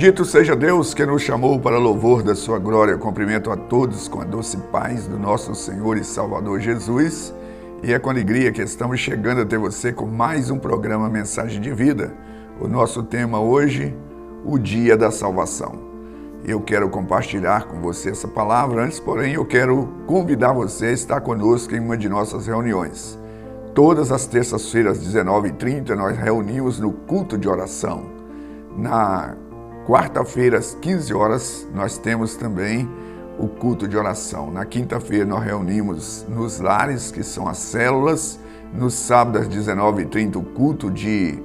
Bendito seja Deus que nos chamou para louvor da sua glória. Cumprimento a todos com a doce paz do nosso Senhor e Salvador Jesus. E é com alegria que estamos chegando até você com mais um programa Mensagem de Vida. O nosso tema hoje, o dia da salvação. Eu quero compartilhar com você essa palavra. Antes, porém, eu quero convidar você a estar conosco em uma de nossas reuniões. Todas as terças-feiras, às 19h30, nós reunimos no culto de oração. Na quarta-feira, às 15 horas, nós temos também o culto de oração. Na quinta-feira, nós reunimos nos lares, que são as células. No sábado, às 19h30, o culto de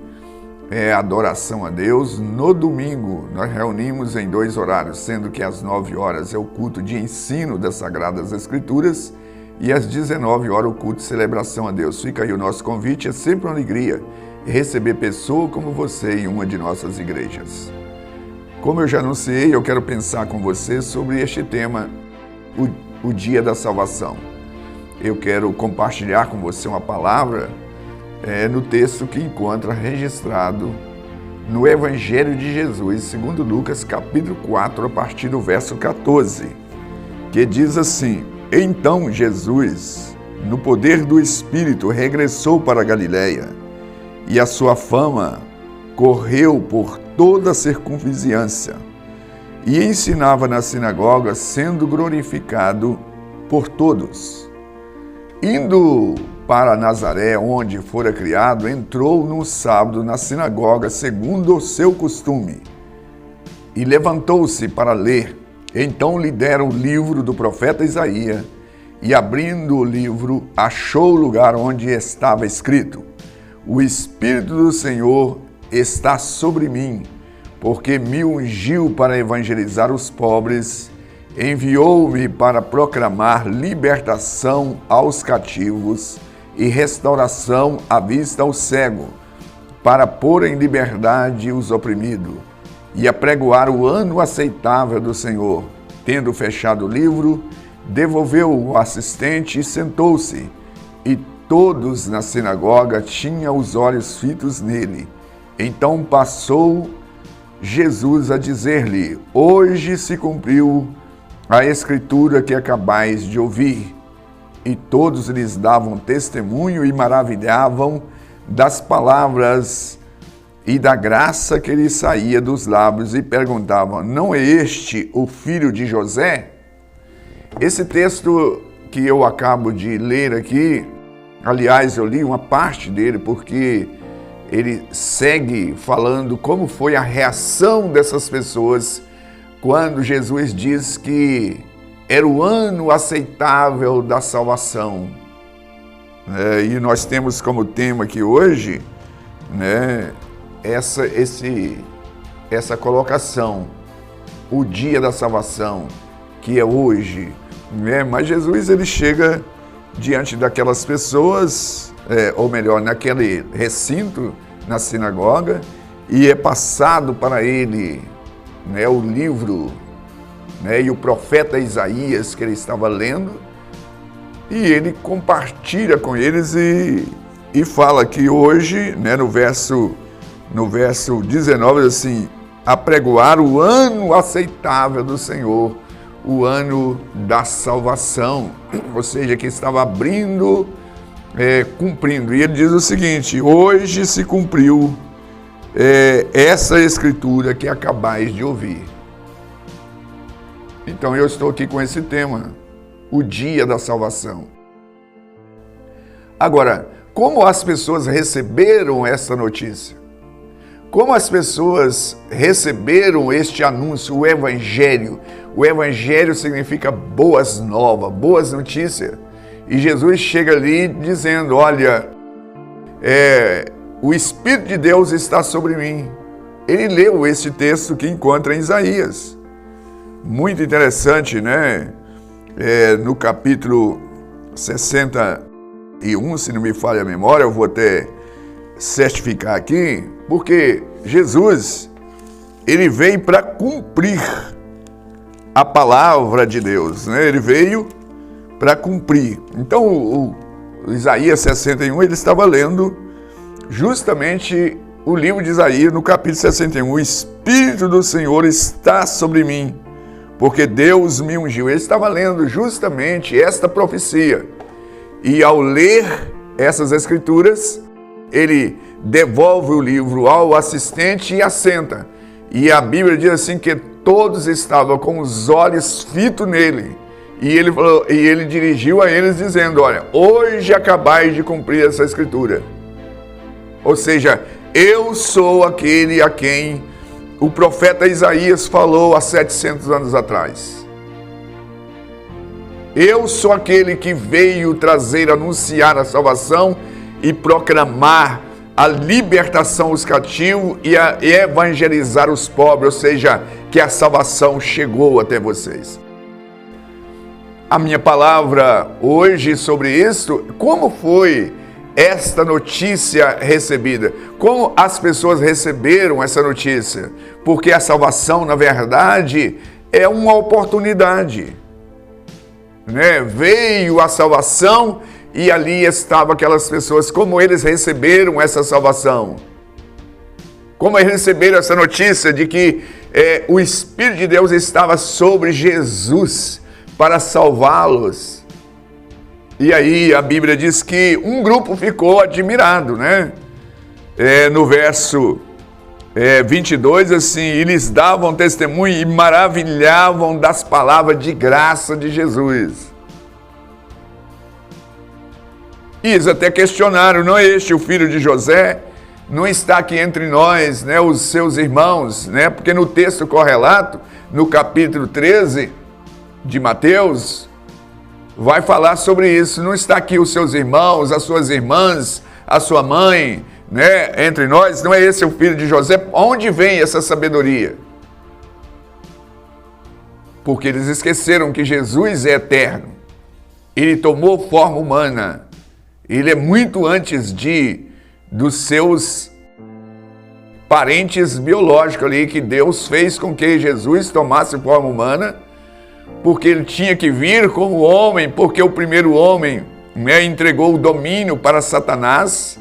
adoração a Deus. No domingo, nós reunimos em 2 horários, sendo que às 9 horas é o culto de ensino das Sagradas Escrituras e às 19 horas o culto de celebração a Deus. Fica aí o nosso convite, é sempre uma alegria receber pessoa como você em uma de nossas igrejas. Como eu já anunciei, eu quero pensar com você sobre este tema, o dia da salvação. Eu quero compartilhar com você uma palavra no texto que encontra registrado no Evangelho de Jesus, segundo Lucas, capítulo 4, a partir do verso 14, que diz assim: Então Jesus, no poder do Espírito, regressou para a Galiléia, e a sua fama correu por toda a circunvizinhança, e ensinava na sinagoga, sendo glorificado por todos. Indo para Nazaré, onde fora criado, entrou no sábado na sinagoga, segundo o seu costume, e levantou-se para ler. Então lhe deram o livro do profeta Isaías, e abrindo o livro, achou o lugar onde estava escrito: O Espírito do Senhor está sobre mim, porque me ungiu para evangelizar os pobres, enviou-me para proclamar libertação aos cativos e restauração à vista ao cego, para pôr em liberdade os oprimidos, e apregoar o ano aceitável do Senhor. Tendo fechado o livro, devolveu o assistente e sentou-se, e todos na sinagoga tinham os olhos fitos nele. Então passou Jesus a dizer-lhe: Hoje se cumpriu a escritura que acabais de ouvir. E todos lhes davam testemunho e maravilhavam das palavras e da graça que lhe saía dos lábios, e perguntavam: Não é este o filho de José? Esse texto que eu acabo de ler aqui, aliás, eu li uma parte dele porque ele segue falando como foi a reação dessas pessoas quando Jesus diz que era o ano aceitável da salvação. E nós temos como tema aqui hoje, essa colocação, o dia da salvação, que é hoje. Mas Jesus, ele chega diante daquelas pessoas, ou melhor, naquele recinto, na sinagoga, e é passado para ele o livro e o profeta Isaías que ele estava lendo, e ele compartilha com eles e fala que hoje, no verso 19, assim: apregoar o ano aceitável do Senhor, o ano da salvação, ou seja, que estava abrindo, cumprindo. E ele diz o seguinte: hoje se cumpriu essa escritura que acabais de ouvir. Então eu estou aqui com esse tema, o dia da salvação. Agora, como as pessoas receberam essa notícia? Como as pessoas receberam este anúncio, o Evangelho? O Evangelho significa boas novas, boas notícias. E Jesus chega ali dizendo: olha, o Espírito de Deus está sobre mim. Ele leu esse texto que encontra em Isaías. Muito interessante, no capítulo 61, se não me falha a memória, eu vou até certificar aqui, porque Jesus, ele veio para cumprir a palavra de Deus, Ele veio para cumprir. Então, o Isaías 61, ele estava lendo justamente o livro de Isaías, no capítulo 61, o Espírito do Senhor está sobre mim, porque Deus me ungiu. Ele estava lendo justamente esta profecia. E ao ler essas escrituras, ele devolve o livro ao assistente e assenta. E a Bíblia diz assim que todos estavam com os olhos fitos nele. E ele falou, e ele dirigiu a eles dizendo: olha, hoje acabais de cumprir essa escritura. Ou seja, eu sou aquele a quem o profeta Isaías falou há 700 anos atrás. Eu sou aquele que veio trazer, anunciar a salvação e proclamar a libertação dos cativos e evangelizar os pobres, ou seja, que a salvação chegou até vocês. A minha palavra hoje sobre isso, como foi esta notícia recebida? Como as pessoas receberam essa notícia? Porque a salvação, na verdade, é uma oportunidade, né? Veio a salvação e ali estavam aquelas pessoas. Como eles receberam essa salvação? Como eles receberam essa notícia de que o Espírito de Deus estava sobre Jesus para salvá-los? E aí a Bíblia diz que um grupo ficou admirado, né? No verso 22, assim, e lhes davam testemunho e maravilhavam das palavras de graça de Jesus. E eles até questionaram: não é este o filho de José? Não está aqui entre nós, né, os seus irmãos, né? Porque no texto correlato, no capítulo 13 de Mateus, vai falar sobre isso. Não está aqui os seus irmãos, as suas irmãs, a sua mãe, né, entre nós? Não é esse o filho de José? Onde vem essa sabedoria? Porque eles esqueceram que Jesus é eterno. Ele tomou forma humana. Ele é muito antes dos seus parentes biológicos ali, que Deus fez com que Jesus tomasse forma humana, porque ele tinha que vir como homem, porque o primeiro homem, né, entregou o domínio para Satanás,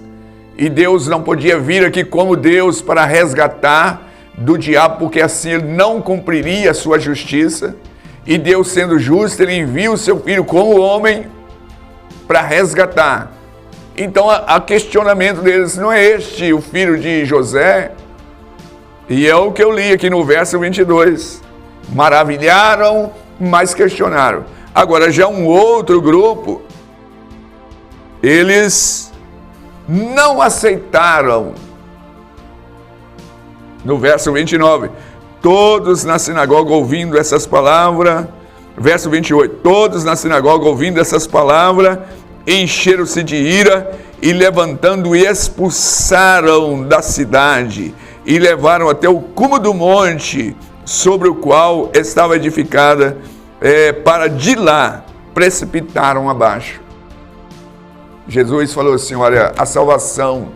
e Deus não podia vir aqui como Deus para resgatar do diabo, porque assim ele não cumpriria a sua justiça. E Deus, sendo justo, ele envia o seu filho como homem para resgatar. Então, a questionamento deles: não é este o filho de José? E é o que eu li aqui no verso 22. Maravilharam, mas questionaram. Agora, já um outro grupo, eles não aceitaram. No verso 29, todos na sinagoga ouvindo essas palavras, verso 28, todos na sinagoga ouvindo essas palavras, encheram-se de ira e levantando expulsaram da cidade e levaram até o cume do monte sobre o qual estava edificada, para de lá precipitaram abaixo. Jesus falou assim: olha, a salvação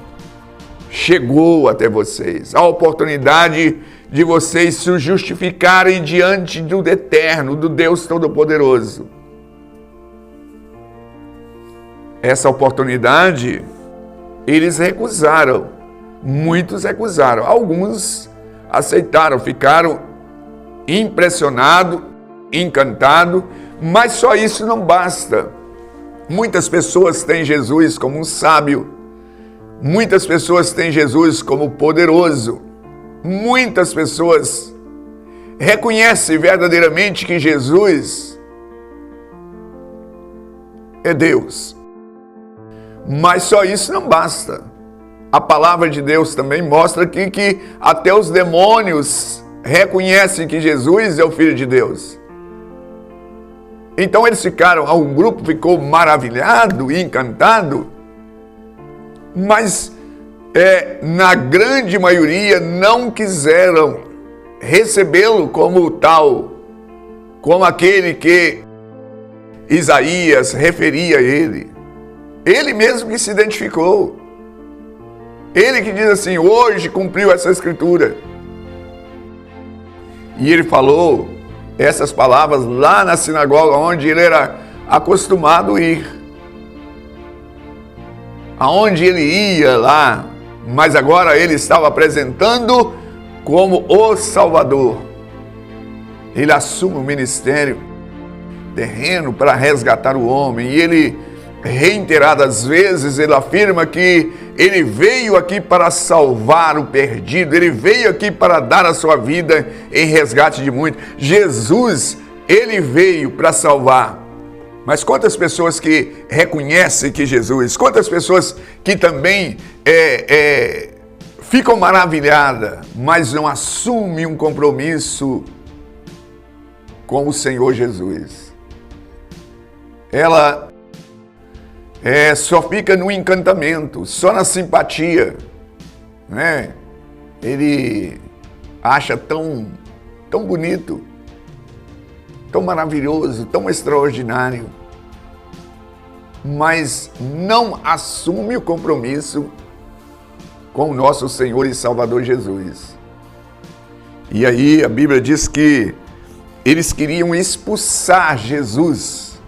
chegou até vocês, a oportunidade de vocês se justificarem diante do Eterno, do Deus Todo-Poderoso. Essa oportunidade eles recusaram, muitos recusaram, alguns aceitaram, ficaram impressionados, encantados, mas só isso não basta. Muitas pessoas têm Jesus como um sábio, muitas pessoas têm Jesus como poderoso, muitas pessoas reconhecem verdadeiramente que Jesus é Deus. Mas só isso não basta. A palavra de Deus também mostra aqui que até os demônios reconhecem que Jesus é o Filho de Deus. Então eles ficaram, um grupo ficou maravilhado e encantado, mas na grande maioria não quiseram recebê-lo como tal, como aquele que Isaías referia a ele. Ele mesmo que se identificou. Ele que diz assim: hoje cumpriu essa escritura. E ele falou essas palavras lá na sinagoga, onde ele era acostumado a ir. Aonde ele ia lá, mas agora ele estava apresentando como o Salvador. Ele assume o ministério terreno para resgatar o homem, e ele, reiteradas vezes, ele afirma que ele veio aqui para salvar o perdido, ele veio aqui para dar a sua vida em resgate de muitos. Jesus, ele veio para salvar. Mas quantas pessoas que reconhecem que Jesus, quantas pessoas que também ficam maravilhadas, mas não assumem um compromisso com o Senhor Jesus. Ela só fica no encantamento, só na simpatia, né? Ele acha tão bonito, tão maravilhoso, tão extraordinário, mas não assume o compromisso com o nosso Senhor e Salvador Jesus. E aí a Bíblia diz que eles queriam expulsar Jesus.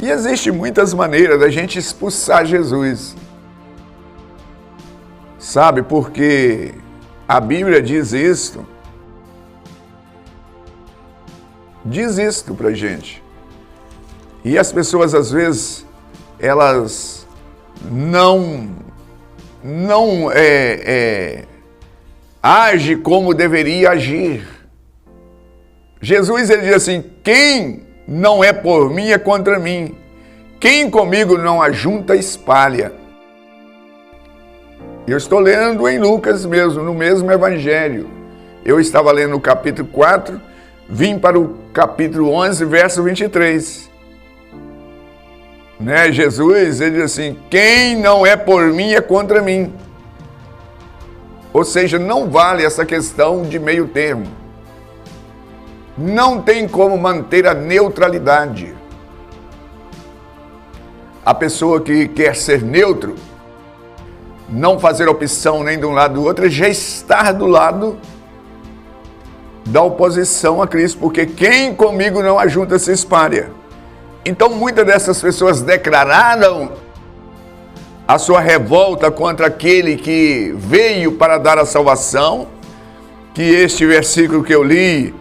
E existem muitas maneiras da gente expulsar Jesus. Sabe, porque a Bíblia diz isto pra gente. E as pessoas, às vezes, elas não agem como deveria agir. Jesus, ele diz assim: quem não é por mim é contra mim. Quem comigo não ajunta, espalha. Eu estou lendo em Lucas mesmo, no mesmo evangelho. Eu estava lendo o capítulo 4, vim para o capítulo 11, verso 23. Né? Jesus, ele diz assim: quem não é por mim é contra mim. Ou seja, não vale essa questão de meio termo. Não tem como manter a neutralidade. A pessoa que quer ser neutro, não fazer opção nem de um lado do outro, já está do lado da oposição a Cristo, porque quem comigo não ajunta se espalha. Então muitas dessas pessoas declararam a sua revolta contra aquele que veio para dar a salvação, que este versículo que eu li,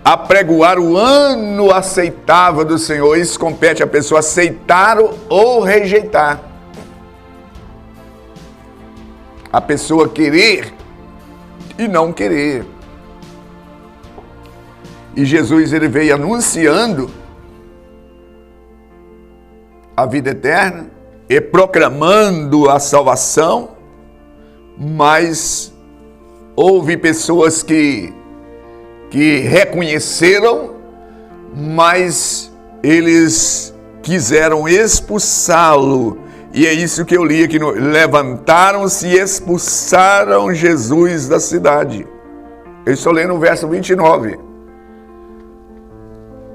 apregoar o ano aceitável do Senhor, isso compete a pessoa aceitar ou rejeitar. A pessoa querer e não querer. E Jesus, ele veio anunciando a vida eterna e proclamando a salvação, mas houve pessoas que reconheceram, mas eles quiseram expulsá-lo. E é isso que eu li aqui, levantaram-se e expulsaram Jesus da cidade. Eu estou lendo o verso 29.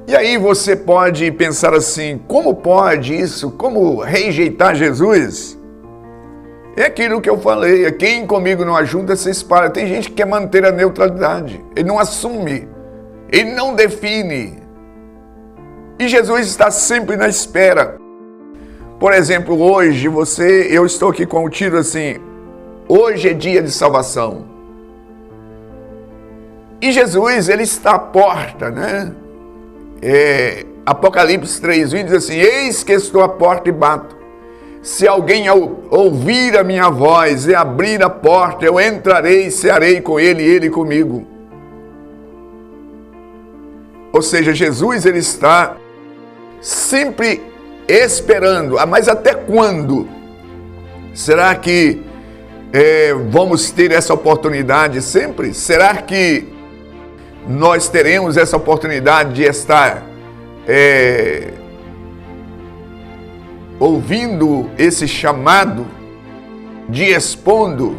E aí você pode pensar assim: como pode isso? Como rejeitar Jesus? É aquilo que eu falei: quem comigo não ajunta, se espalha. Tem gente que quer manter a neutralidade, ele não assume, ele não define. E Jesus está sempre na espera. Por exemplo, hoje eu estou aqui com o título assim: hoje é dia de salvação. E Jesus, ele está à porta, né? Apocalipse 3:20 diz assim: eis que estou à porta e bato. Se alguém ouvir a minha voz e abrir a porta, eu entrarei e cearei com ele e ele comigo. Ou seja, Jesus, ele está sempre esperando. Mas até quando? Será que vamos ter essa oportunidade sempre? Será que nós teremos essa oportunidade de estar ouvindo esse chamado, de expondo?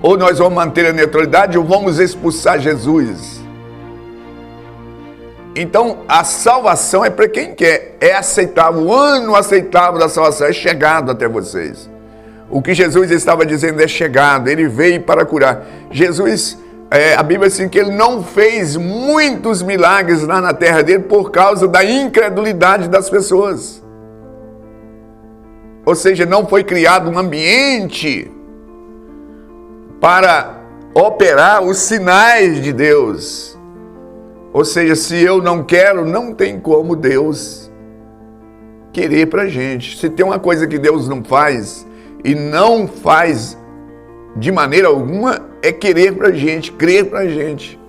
Ou nós vamos manter a neutralidade ou vamos expulsar Jesus? Então, a salvação é para quem quer, é aceitável. O ano aceitável da salvação é chegado até vocês. O que Jesus estava dizendo é chegado, ele veio para curar. Jesus, a Bíblia diz assim, que ele não fez muitos milagres lá na terra dele por causa da incredulidade das pessoas. Ou seja, não foi criado um ambiente para operar os sinais de Deus. Ou seja, se eu não quero, não tem como Deus querer para a gente. Se tem uma coisa que Deus não faz, e não faz de maneira alguma, é querer para a gente, crer para a gente.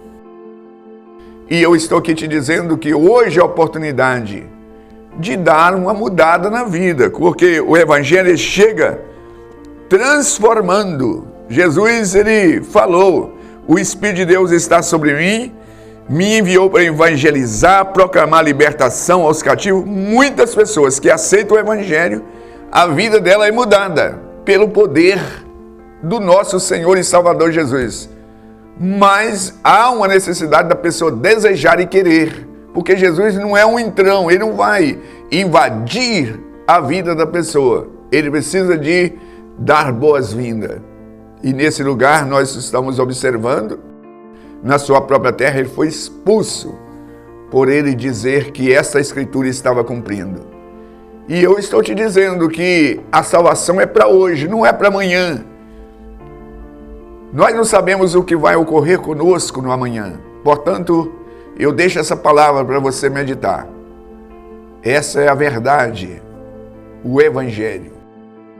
E eu estou aqui te dizendo que hoje é a oportunidade de dar uma mudada na vida, porque o Evangelho chega transformando. Jesus, ele falou, o Espírito de Deus está sobre mim, me enviou para evangelizar, proclamar libertação aos cativos. Muitas pessoas que aceitam o Evangelho, a vida dela é mudada pelo poder do nosso Senhor e Salvador Jesus. Mas há uma necessidade da pessoa desejar e querer, porque Jesus não é um entrão, ele não vai invadir a vida da pessoa. Ele precisa de dar boas-vindas. E nesse lugar nós estamos observando, na sua própria terra, ele foi expulso por ele dizer que essa escritura estava cumprindo. E eu estou te dizendo que a salvação é para hoje, não é para amanhã. Nós não sabemos o que vai ocorrer conosco no amanhã. Portanto, eu deixo essa palavra para você meditar. Essa é a verdade, o Evangelho.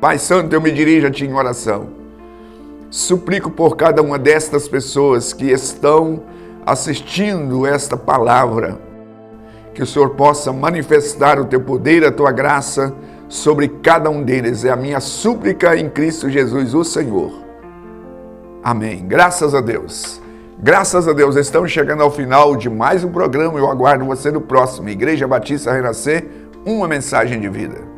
Pai Santo, eu me dirijo a Ti em oração. Suplico por cada uma destas pessoas que estão assistindo esta palavra, que o Senhor possa manifestar o Teu poder, a Tua graça sobre cada um deles. É a minha súplica em Cristo Jesus, o Senhor. Amém. Graças a Deus. Graças a Deus. Estamos chegando ao final de mais um programa. Eu aguardo você no próximo. Igreja Batista Renascer, uma mensagem de vida.